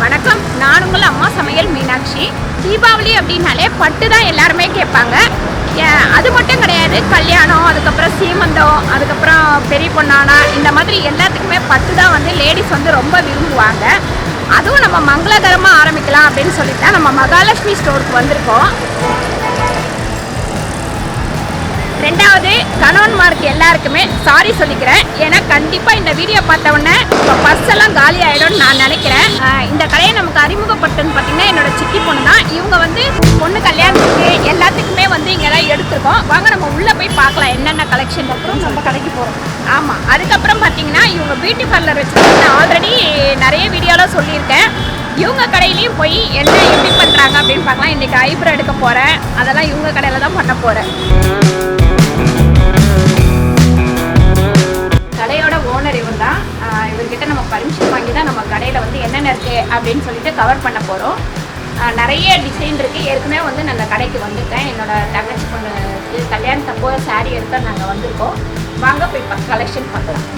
வணக்கம், நான் உங்கள் அம்மா சமையல் மீனாட்சி. தீபாவளி அப்படின்னாலே பட்டு தான் எல்லாருமே கேட்பாங்க. அது மட்டும் கிடையாது, கல்யாணம், அதுக்கப்புறம் சீமந்தம், அதுக்கப்புறம் பெரிய பொண்ணானா, இந்த மாதிரி எல்லாத்துக்குமே பட்டு தான் வந்து லேடிஸ் வந்து ரொம்ப விரும்புவாங்க. அதுவும் நம்ம மங்களகரமாக ஆரம்பிக்கலாம் அப்படின்னு சொல்லிட்டு தான் நம்ம மகாலட்சுமி ஸ்டோருக்கு வந்திருக்கோம். ரெண்டாவது, கணவன்மாருக்கு எல்லாருக்குமே சாரி சொல்லிக்கிறேன். ஏன்னா கண்டிப்பாக இந்த வீடியோ பார்த்த உடனே இப்போ பர்ஸ் எல்லாம் காலி ஆகிடும்னு நான் நினைக்கிறேன். இந்த கடையை நமக்கு அறிமுகப்படுத்துன்னு பார்த்தீங்கன்னா என்னோட சித்தி பொண்ணு தான். இவங்க வந்து பொண்ணு கல்யாணத்துக்கு எல்லாத்துக்குமே வந்து இங்கே தான் எடுத்துருக்கோம். வாங்க நம்ம உள்ளே போய் பார்க்கலாம் என்னென்ன கலெக்ஷன். அப்புறம் நம்ம கடைக்கு போகிறோம். ஆமாம், அதுக்கப்புறம் பார்த்தீங்கன்னா இவங்க பியூட்டி பார்லர் வச்சுருக்காங்க. நான் ஆல்ரெடி நிறைய வீடியோலாம் சொல்லியிருக்கேன். இவங்க கடையிலையும் போய் என்ன எப்படி பண்ணுறாங்க அப்படின்னு பார்க்கலாம். இன்றைக்கி ஐப்ரோ எடுக்க போகிறேன், அதெல்லாம் இவங்க கடையில் தான் பண்ண போகிறேன். கடையோட ஓனர் இவர் தான். இவர்கிட்ட நம்ம பர்மிஷன் வாங்கி தான் நம்ம கடையில் வந்து என்னென்ன இருக்குது அப்படின்னு சொல்லிட்டு கவர் பண்ண போகிறோம். நிறைய டிசைன் இருக்குது. ஏற்கனவே வந்து நான் அந்த கடைக்கு வந்துட்டேன். என்னோடய தங்கச்சி பொண்ணுக்கு கல்யாணத்தப்போ சாரீ எடுத்தால் நாங்கள் வந்திருக்கோம். வாங்க போய் கலெக்ஷன் பார்க்கலாம்.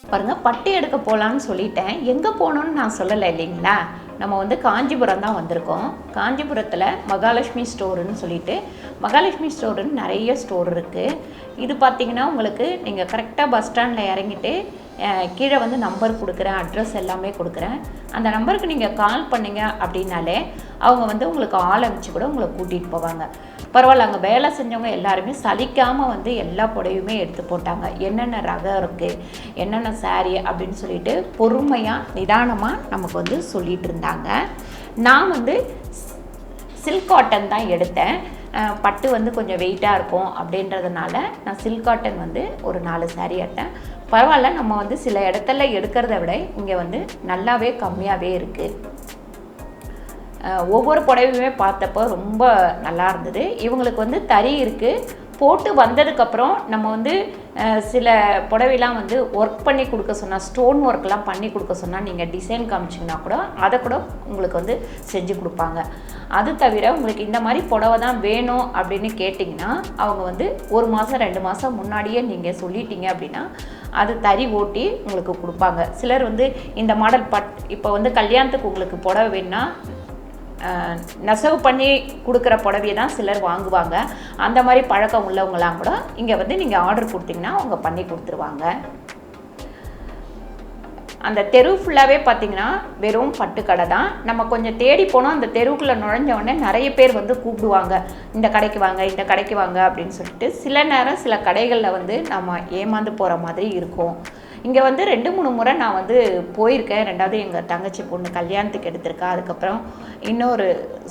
பாருங்கள், பட்டு எடுக்க போகலான்னு சொல்லிட்டேன். எங்கே போகணுன்னு நான் சொல்லலை இல்லைங்களா. நம்ம வந்து காஞ்சிபுரம் தான் வந்திருக்கோம். காஞ்சிபுரத்தில் மகாலட்சுமி ஸ்டோருன்னு சொல்லிட்டு மகாலட்சுமி ஸ்டோருன்னு நிறைய ஸ்டோர் இருக்குது. இது பார்த்திங்கன்னா உங்களுக்கு நீங்கள் கரெக்டாக பஸ் ஸ்டாண்டில் இறங்கிட்டு கீழே வந்து நம்பர் கொடுக்குறேன், அட்ரஸ் எல்லாமே கொடுக்குறேன். அந்த நம்பருக்கு நீங்கள் கால் பண்ணிங்க அப்படின்னாலே அவங்க வந்து உங்களுக்கு ஆள் அமைச்சு கூட உங்களை கூட்டிகிட்டு போவாங்க. பரவாயில்ல, அங்கே வேலை செஞ்சவங்க எல்லாருமே சலிக்காமல் வந்து எல்லா புடவையுமே எடுத்து போட்டாங்க. என்னென்ன ரகம் இருக்குது, என்னென்ன சாரீ அப்படின்னு சொல்லிட்டு பொறுமையாக நிதானமாக நமக்கு வந்து சொல்லிகிட்டு இருந்தாங்க. நான் வந்து சில்க் காட்டன் தான் எடுத்தேன். பட்டு வந்து கொஞ்சம் வெயிட்டாக இருக்கும் அப்படின்றதுனால நான் சில்க் காட்டன் வந்து ஒரு 4 சாரீ எடுத்தேன். பரவாயில்ல, நம்ம வந்து சில இடத்துல எடுக்கிறத விட இங்கே வந்து நல்லாவே கம்மியாகவே இருக்குது. ஒவ்வொரு புடவையுமே பார்த்தப்போ ரொம்ப நல்லா இருந்தது. இவங்களுக்கு வந்து தறி இருக்குது. போட்டு வந்ததுக்கப்புறம் நம்ம வந்து சில புடவைலாம் வந்து ஒர்க் பண்ணி கொடுக்க சொன்னால், ஸ்டோன் ஒர்க்லாம் பண்ணி கொடுக்க சொன்னால் நீங்கள் டிசைன் காமிச்சிங்கன்னா கூட அதை கூட உங்களுக்கு வந்து செஞ்சு கொடுப்பாங்க. அது தவிர உங்களுக்கு இந்த மாதிரி புடவை தான் வேணும் அப்படின்னு கேட்டிங்கன்னா அவங்க வந்து 1 மாதம் 2 மாதம் முன்னாடியே நீங்கள் சொல்லிட்டீங்க அப்படின்னா அது தறி ஓட்டி உங்களுக்கு கொடுப்பாங்க. சிலர் வந்து இந்த மாடல் இப்போ வந்து கல்யாணத்துக்கு உங்களுக்கு புடவை வேணுன்னா நெசவு பண்ணி கொடுக்குற புடவையை தான் சிலர் வாங்குவாங்க. அந்த மாதிரி பழக்கம் உள்ளவங்களாம் கூட இங்கே வந்து நீங்கள் ஆர்டர் கொடுத்தீங்கன்னா அவங்க பண்ணி கொடுத்துருவாங்க. அந்த தெரு ஃபுல்லாகவே பார்த்திங்கன்னா வெறும் பட்டுக்கடை தான். நம்ம கொஞ்சம் தேடி போனோம். அந்த தெருவுக்குள்ளே நுழைஞ்ச உடனே நிறைய பேர் வந்து கூப்பிடுவாங்க, இந்த கடைக்கு வாங்க, இந்த கடைக்கு வாங்க அப்படின்னு சொல்லிட்டு. சில நேரம் சில கடைகளில் வந்து நம்ம ஏமாந்து போகிற மாதிரி இருக்கும். இங்கே வந்து 2-3 முறை நான் வந்து போயிருக்கேன். ரெண்டாவது எங்கள் தங்கச்சி பொண்ணு கல்யாணத்துக்கு எடுத்திருக்கா. அதுக்கப்புறம் இன்னொரு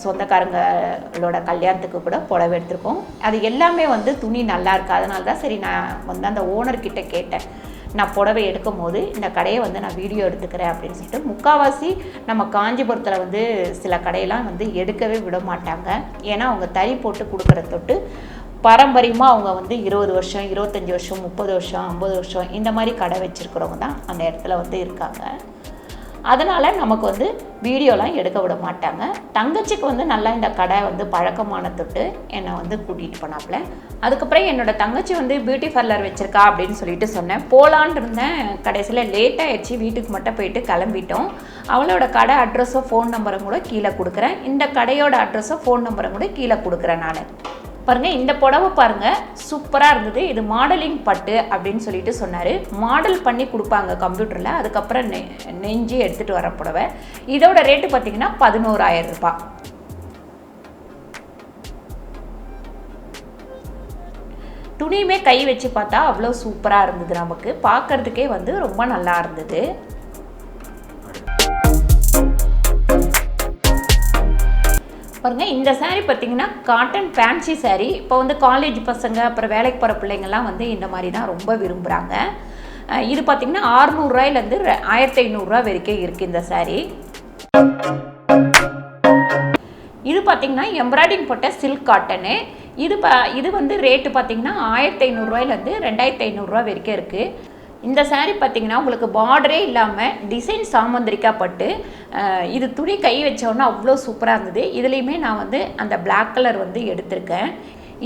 சொந்தக்காரங்களோட கல்யாணத்துக்கு கூட புடவை எடுத்திருக்கோம். அது எல்லாமே வந்து துணி நல்லா இருக்குது. அதனால தான் சரி நான் வந்து அந்த ஓனர்கிட்ட கேட்டேன், நான் புடவை எடுக்கும் போது இந்த கடையை வந்து நான் வீடியோ எடுத்துக்கிறேன் அப்படின்னு சொல்லிட்டு. முக்கால்வாசி நம்ம காஞ்சிபுரத்தில் வந்து சில கடையெல்லாம் வந்து எடுக்கவே விட மாட்டாங்க. ஏன்னா அவங்க தறி போட்டு கொடுக்குற தொட்டு பாரம்பரியமாக அவங்க வந்து 20 வருஷம், 25 வருஷம், 30 வருஷம், 50 வருஷம் இந்த மாதிரி கடை வச்சுருக்கிறவங்க தான் அந்த இடத்துல வந்து இருக்காங்க. அதனால் நமக்கு வந்து வீடியோலாம் எடுக்க விட மாட்டாங்க. தங்கச்சிக்கு வந்து நல்லா இந்த கடை வந்து பழக்கமான தொட்டு என்னை வந்து கூட்டிகிட்டு போனாப்புல. அதுக்கப்புறம் என்னோடய தங்கச்சி வந்து பியூட்டி பார்லர் வச்சுருக்கா அப்படின்னு சொல்லிட்டு சொன்னேன். போகலான் இருந்தேன். கடைசியில் லேட் ஆகிடுச்சு. வீட்டுக்கு மட்டும் போயிட்டு கிளம்பிட்டோம். அவளோட கடை அட்ரஸோ ஃபோன் நம்பரும் கூட கீழே கொடுக்குறேன். இந்த கடையோட அட்ரஸோ ஃபோன் நம்பரும் கூட கீழே கொடுக்குறேன் நான். பாருங்கள், இந்த புடவை பாருங்கள், சூப்பராக இருந்தது. இது மாடலிங் பட்டு அப்படின்னு சொல்லிட்டு சொன்னார். மாடல் பண்ணி கொடுப்பாங்க கம்ப்யூட்டரில். அதுக்கப்புறம் நெஞ்சு எடுத்துகிட்டு வர புடவை. இதோட ரேட்டு பார்த்திங்கன்னா 11,000 ரூபாய். துணியுமே கை வச்சு பார்த்தா அவ்வளோ சூப்பராக இருந்தது. நமக்கு பார்க்குறதுக்கே வந்து ரொம்ப நல்லா இருந்தது. பாருங்கள், இந்த சாரீ பார்த்திங்கன்னா காட்டன் ஃபேன்சி சாரீ. இப்போ வந்து காலேஜ் பசங்க அப்புறம் வேலைக்கு போகிற பிள்ளைங்கள்லாம் வந்து இந்த மாதிரி தான் ரொம்ப விரும்புகிறாங்க. இது பார்த்திங்கன்னா 600 ரூபாயிலேருந்து 1500 ரூபா வரைக்கும் இருக்குது இந்த சாரீ. இது பார்த்திங்கன்னா எம்ப்ராய்டிங் போட்ட சில்க் காட்டனு. இது வந்து ரேட்டு பார்த்திங்கன்னா 1500 ரூபாயிலேருந்து 2500 ரூபா வரைக்கும் இருக்குது. இந்த சாரீ பார்த்திங்கன்னா உங்களுக்கு பார்டரே இல்லாமல் டிசைன் சாமந்திரிக்கா பட்டு இது துணி கை வச்சோன்னா அவ்வளோ சூப்பராக இருந்தது. இதுலேயுமே நான் வந்து அந்த பிளாக் கலர் வந்து எடுத்திருக்கேன்.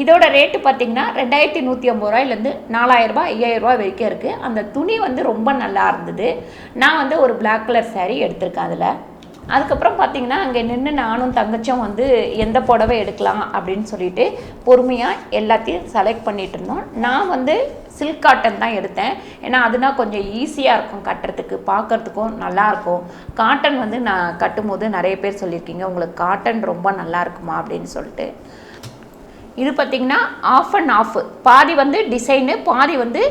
இதோட ரேட்டு பார்த்திங்கன்னா 2150 ரூபாயிலேருந்து 4000 ரூபா 5000 ரூபா வரைக்கும் இருக்குது. அந்த துணி வந்து ரொம்ப நல்லா இருந்தது. நான் வந்து ஒரு பிளாக் கலர் சாரீ எடுத்திருக்கேன் அதில். அதுக்கப்புறம் பார்த்திங்கன்னா அங்கே நின்று நானும் தங்கச்சும் வந்து எந்த புடவை எடுக்கலாம் அப்படின்னு சொல்லிட்டு பொறுமையாக எல்லாத்தையும் செலக்ட் பண்ணிகிட்டு இருந்தோம். நான் வந்து சில்க் காட்டன் தான் எடுத்தேன். ஏன்னா அதுனா கொஞ்சம் ஈஸியாக இருக்கும் கட்டுறதுக்கு, பார்க்குறதுக்கும் நல்லாயிருக்கும். காட்டன் வந்து நான் கட்டும்போது நிறைய பேர் சொல்லியிருக்கீங்க உங்களுக்கு காட்டன் ரொம்ப நல்லா இருக்குமா அப்படின்னு சொல்லிட்டு. இது பார்த்திங்கன்னா ஆஃப் அண்ட் ஆஃப், பாதி வந்து டிசைனு பாதி வந்து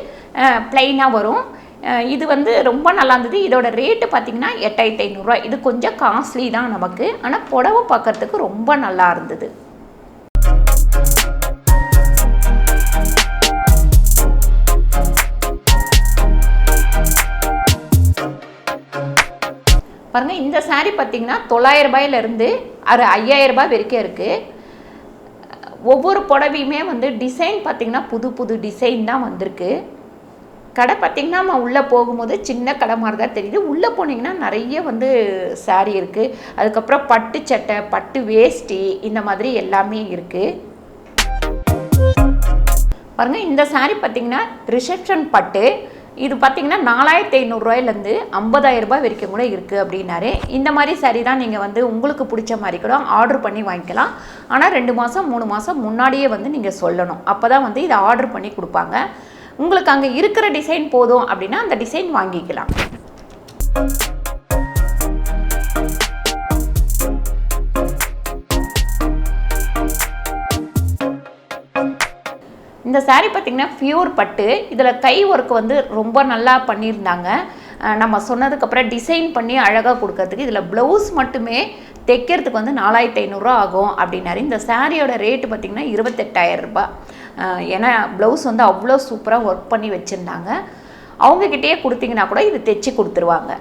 ப்ளைனாக வரும். இது வந்து ரொம்ப நல்லா இருந்தது. இதோட ரேட்டு பார்த்திங்கன்னா 8500 ரூபா. இது கொஞ்சம் காஸ்ட்லி தான் நமக்கு, ஆனால் புடவை பார்க்குறதுக்கு ரொம்ப நல்லா இருந்தது. பாருங்கள், இந்த சாரீ பார்த்திங்கன்னா 900 ரூபாயிலேருந்து 5000 ரூபாய் வரைக்கும் இருக்குது. ஒவ்வொரு புடவையுமே வந்து டிசைன் பார்த்திங்கன்னா புது புது டிசைன் தான் வந்திருக்கு. கடை பார்த்திங்கன்னா நம்ம உள்ளே போகும்போது சின்ன கடை மாதிரி தான் தெரியுது. உள்ளே போனீங்கன்னா நிறைய வந்து சாரீ இருக்குது. அதுக்கப்புறம் பட்டு சட்டை, பட்டு வேஷ்டி, இந்த மாதிரி எல்லாமே இருக்குது. பாருங்கள், இந்த சாரீ பார்த்திங்கன்னா ரிசப்ஷன் பட்டு. இது பார்த்திங்கன்னா 4500 ரூபாயிலேருந்து 50000 ரூபாய் வரைக்கும் கூட இருக்குது அப்படின்னாரு. இந்த மாதிரி சாரீ தான் நீங்கள் வந்து உங்களுக்கு பிடிச்ச மாதிரி கூட ஆர்டர் பண்ணி வாங்கிக்கலாம். ஆனால் 2 மாதம் 3 மாதம் முன்னாடியே வந்து நீங்கள் சொல்லணும். அப்போ தான் வந்து இதை ஆர்டர் பண்ணி கொடுப்பாங்க. உங்களுக்கு அங்கே இருக்கிற டிசைன் போதும் அப்படின்னா அந்த டிசைன் வாங்கிக்கலாம். இந்த சாரீ பார்த்திங்கன்னா பியூர் பட்டு. இதில் கை ஒர்க் வந்து ரொம்ப நல்லா பண்ணியிருந்தாங்க. நம்ம சொன்னதுக்கப்புறம் டிசைன் பண்ணி அழகாக கொடுக்கறதுக்கு இதில் ப்ளவுஸ் மட்டுமே தைக்கிறதுக்கு வந்து 4500 ரூபா ஆகும் அப்படின்னாரு. இந்த சாரியோட ரேட்டு பார்த்திங்கன்னா 28000 ரூபாய். ஏன்னா ப்ளவுஸ் வந்து அவ்வளோ சூப்பராக ஒர்க் பண்ணி வச்சுருந்தாங்க. அவங்கக்கிட்டே கொடுத்தீங்கன்னா கூட இது தைச்சி கொடுத்துருவாங்க.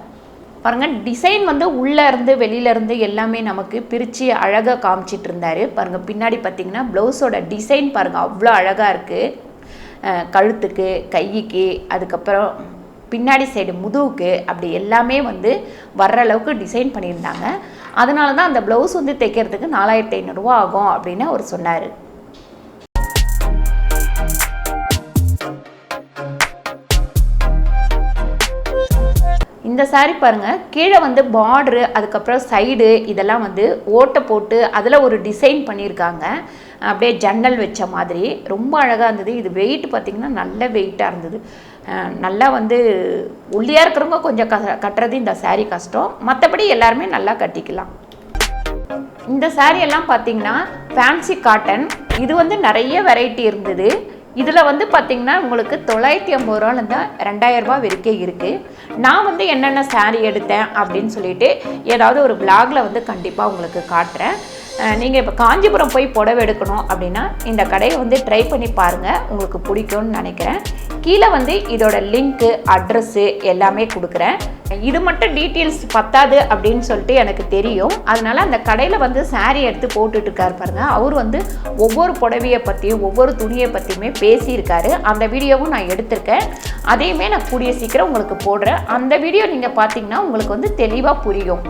பாருங்கள், டிசைன் வந்து உள்ளேருந்து வெளியிலேருந்து எல்லாமே நமக்கு பிரித்து அழகாக காமிச்சிட்டு இருந்தார். பாருங்கள், பின்னாடி பார்த்திங்கன்னா ப்ளவுஸோட டிசைன் பாருங்கள் அவ்வளோ அழகாக இருக்குது. கழுத்துக்கு, கைக்கு, அதுக்கப்புறம் பின்னாடி சைடு முதுகுக்கு அப்படி எல்லாமே வந்து வர்ற அளவுக்கு டிசைன் பண்ணியிருந்தாங்க. அதனால தான் அந்த ப்ளவுஸ் வந்து தைக்கிறதுக்கு 4500 ரூபா ஆகும் அப்படின்னு அவர் சொன்னார். இந்த சாரீ பாருங்கள், கீழே வந்து பார்டரு, அதுக்கப்புறம் சைடு இதெல்லாம் வந்து ஓட்டை போட்டு அதில் ஒரு டிசைன் பண்ணியிருக்காங்க. அப்படியே ஜன்னல் வச்ச மாதிரி ரொம்ப அழகாக இருந்தது. இது வெயிட் பார்த்திங்கன்னா நல்ல வெயிட்டாக இருந்தது. நல்லா வந்து ஒல்லியாக இருக்கிறவங்க கொஞ்சம் கட்டுறது இந்த சாரீ கஷ்டம், மற்றபடி எல்லாருமே நல்லா கட்டிக்கலாம். இந்த சாரீ எல்லாம் பார்த்திங்கன்னா ஃபேன்சி காட்டன். இது வந்து நிறைய வெரைட்டி இருந்தது. இதில் வந்து பார்த்திங்கன்னா உங்களுக்கு 950 ரூபாலேருந்து 2000 ரூபா வரைக்கும் இருக்குது. நான் வந்து என்னென்ன சாரீ எடுத்தேன் அப்படின்னு சொல்லிட்டு ஏதாவது ஒரு பிளாகில் வந்து கண்டிப்பாக உங்களுக்கு காட்டுறேன். நீங்கள் இப்போ காஞ்சிபுரம் போய் புடவை எடுக்கணும் அப்படின்னா இந்த கடையை வந்து ட்ரை பண்ணி பாருங்கள், உங்களுக்கு பிடிக்கும்னு நினைக்கிறேன். கீழே வந்து இதோட லிங்க்கு, அட்ரஸ்ஸு எல்லாமே கொடுக்குறேன். இது மட்டும் டீட்டெயில்ஸ் பத்தாது அப்படின்னு சொல்லிட்டு எனக்கு தெரியும். அதனால் அந்த கடையில் வந்து சாரீ எடுத்து போட்டுட்டு இருக்காரு பாருங்கள். அவர் வந்து ஒவ்வொரு புடவையை பற்றியும் ஒவ்வொரு துணியை பற்றியுமே பேசியிருக்காரு. அந்த வீடியோவும் நான் எடுத்திருக்கேன். அதையுமே நான் கூடிய சீக்கிரம் உங்களுக்கு போடுறேன். அந்த வீடியோ நீங்கள் பார்த்தீங்கன்னா உங்களுக்கு வந்து தெளிவாக புரியும்.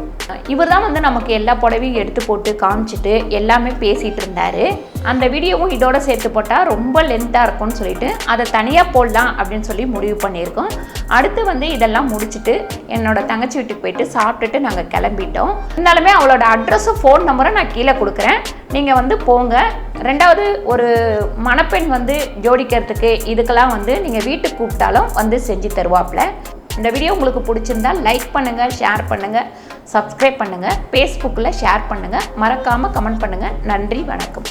இவர் தான் வந்து நமக்கு எல்லா புடவையும் எடுத்து போட்டு காமிச்சிட்டு எல்லாமே பேசிகிட்டு இருந்தார். அந்த வீடியோவும் இதோட சேர்த்து போட்டால் ரொம்ப லென்த்தாக இருக்கும்னு சொல்லிட்டு அதை தனியாக போடலாம் அப்படின்னு சொல்லி முடிவு பண்ணியிருக்கோம். அடுத்து வந்து இதெல்லாம் முடிச்சுட்டு என்னோட தங்கச்சி வீட்டுக்கு போயிட்டு சாப்பிட்டுட்டு நாங்கள் கிளம்பிட்டோம். இருந்தாலுமே அவளோட அட்ரஸும் ஃபோன் நம்பரும் நான் கீழே கொடுக்குறேன், நீங்கள் வந்து போங்க. ரெண்டாவது ஒரு மணப்பெண் வந்து ஜோடிக்கிறதுக்கு இதுக்கெல்லாம் வந்து நீங்கள் வீட்டுக்கு கூப்பிட்டாலும் வந்து செஞ்சு தருவாப்புல. இந்த வீடியோ உங்களுக்கு பிடிச்சிருந்தால் லைக் பண்ணுங்கள், ஷேர் பண்ணுங்கள், சப்ஸ்கிரைப் பண்ணுங்கள், ஃபேஸ்புக்கில் ஷேர் பண்ணுங்கள், மறக்காமல் கமெண்ட் பண்ணுங்கள். நன்றி, வணக்கம்.